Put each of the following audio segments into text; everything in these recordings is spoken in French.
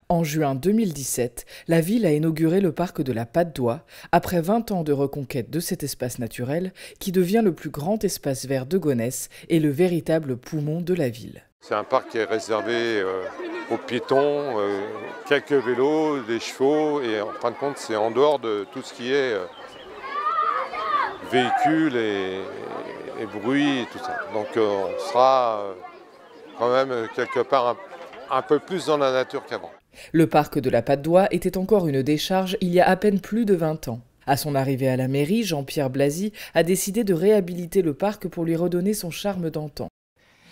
En juin 2017, la ville a inauguré le parc de la Patte d'Oie, après 20 ans de reconquête de cet espace naturel qui devient le plus grand espace vert de Gonesse et le véritable poumon de la ville. C'est un parc qui est réservé aux piétons, quelques vélos, des chevaux, et en fin de compte, c'est en dehors de tout ce qui est véhicules et bruit et tout ça. Donc on sera quand même quelque part un peu plus dans la nature qu'avant. Le parc de la Patte d'Oie était encore une décharge il y a à peine plus de 20 ans. À son arrivée à la mairie, Jean-Pierre Blazy a décidé de réhabiliter le parc pour lui redonner son charme d'antan.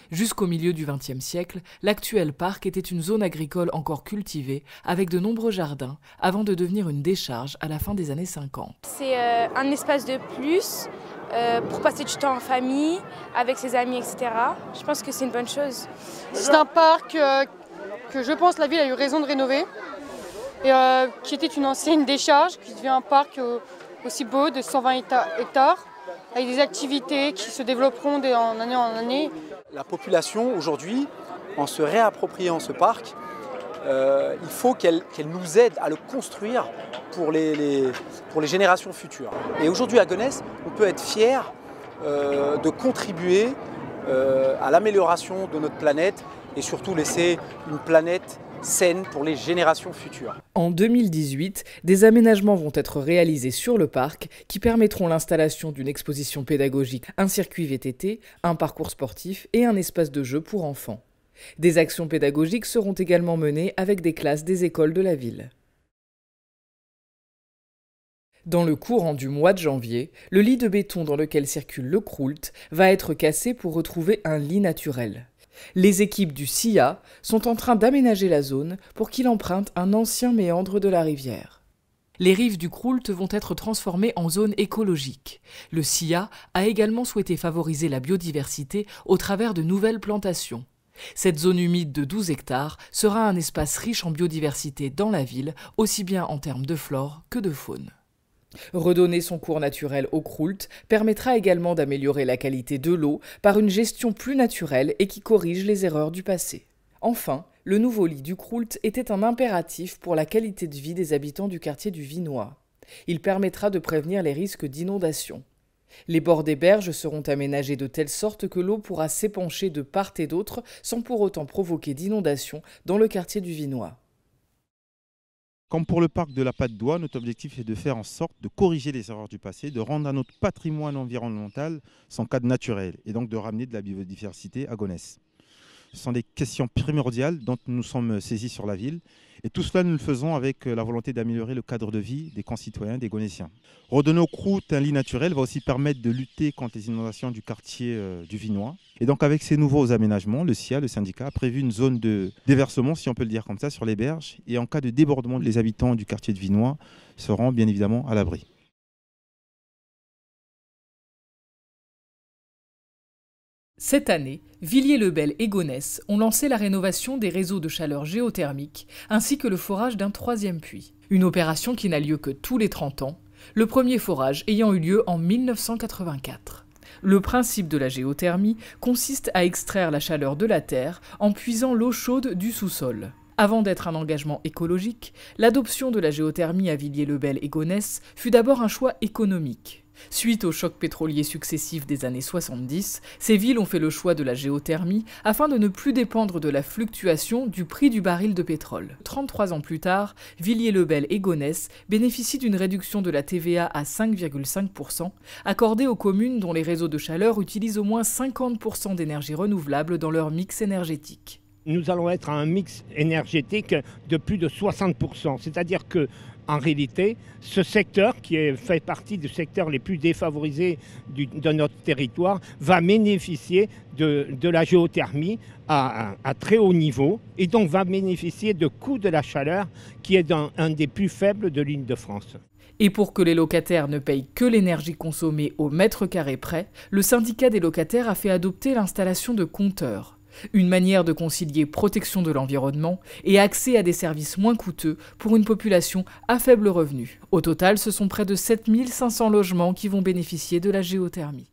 Jusqu'au milieu du XXe siècle, l'actuel parc était une zone agricole encore cultivée, avec de nombreux jardins, avant de devenir une décharge à la fin des années 50. C'est un espace de plus pour passer du temps en famille, avec ses amis, etc. Je pense que c'est une bonne chose. C'est un parc que je pense la ville a eu raison de rénover, et qui était une ancienne décharge, qui devient un parc aussi beau de 120 hectares, avec des activités qui se développeront en année en année. La population aujourd'hui, en se réappropriant ce parc, il faut qu'elle nous aide à le construire pour les générations futures. Et aujourd'hui à Gonesse, on peut être fier de contribuer à l'amélioration de notre planète et surtout laisser une planète saine pour les générations futures. En 2018, des aménagements vont être réalisés sur le parc qui permettront l'installation d'une exposition pédagogique, un circuit VTT, un parcours sportif et un espace de jeu pour enfants. Des actions pédagogiques seront également menées avec des classes des écoles de la ville. Dans le courant du mois de janvier, le lit de béton dans lequel circule le Croult va être cassé pour retrouver un lit naturel. Les équipes du SIA sont en train d'aménager la zone pour qu'il emprunte un ancien méandre de la rivière. Les rives du Croult vont être transformées en zone écologique. Le SIA a également souhaité favoriser la biodiversité au travers de nouvelles plantations. Cette zone humide de 12 hectares sera un espace riche en biodiversité dans la ville, aussi bien en termes de flore que de faune. Redonner son cours naturel au Croult permettra également d'améliorer la qualité de l'eau par une gestion plus naturelle et qui corrige les erreurs du passé. Enfin, le nouveau lit du Croult était un impératif pour la qualité de vie des habitants du quartier du Vinoy. Il permettra de prévenir les risques d'inondation. Les bords des berges seront aménagés de telle sorte que l'eau pourra s'épancher de part et d'autre sans pour autant provoquer d'inondation dans le quartier du Vinoy. Comme pour le parc de la Patte d'Oie, notre objectif est de faire en sorte de corriger les erreurs du passé, de rendre à notre patrimoine environnemental son cadre naturel et donc de ramener de la biodiversité à Gonesse. Ce sont des questions primordiales dont nous sommes saisis sur la ville et tout cela nous le faisons avec la volonté d'améliorer le cadre de vie des concitoyens, des Gonessiens. Redonner au Croult un lit naturel va aussi permettre de lutter contre les inondations du quartier du Vinoy. Et donc avec ces nouveaux aménagements, le SIA, le syndicat, a prévu une zone de déversement, si on peut le dire comme ça, sur les berges. Et en cas de débordement, les habitants du quartier de Vinoy seront bien évidemment à l'abri. Cette année, Villiers-le-Bel et Gonesse ont lancé la rénovation des réseaux de chaleur géothermique ainsi que le forage d'un troisième puits. Une opération qui n'a lieu que tous les 30 ans, le premier forage ayant eu lieu en 1984. Le principe de la géothermie consiste à extraire la chaleur de la terre en puisant l'eau chaude du sous-sol. Avant d'être un engagement écologique, l'adoption de la géothermie à Villiers-le-Bel et Gonesse fut d'abord un choix économique. Suite aux chocs pétroliers successifs des années 70, ces villes ont fait le choix de la géothermie afin de ne plus dépendre de la fluctuation du prix du baril de pétrole. 33 ans plus tard, Villiers-le-Bel et Gonesse bénéficient d'une réduction de la TVA à 5,5% accordée aux communes dont les réseaux de chaleur utilisent au moins 50% d'énergie renouvelable dans leur mix énergétique. Nous allons être à un mix énergétique de plus de 60%, c'est-à-dire que en réalité, ce secteur, qui fait partie des secteurs les plus défavorisés de notre territoire, va bénéficier de la géothermie à très haut niveau et donc va bénéficier de coûts de la chaleur qui est un des plus faibles de l'Île-de-France. Et pour que les locataires ne payent que l'énergie consommée au mètre carré près, le syndicat des locataires a fait adopter l'installation de compteurs. Une manière de concilier protection de l'environnement et accès à des services moins coûteux pour une population à faible revenu. Au total, ce sont près de 7 500 logements qui vont bénéficier de la géothermie.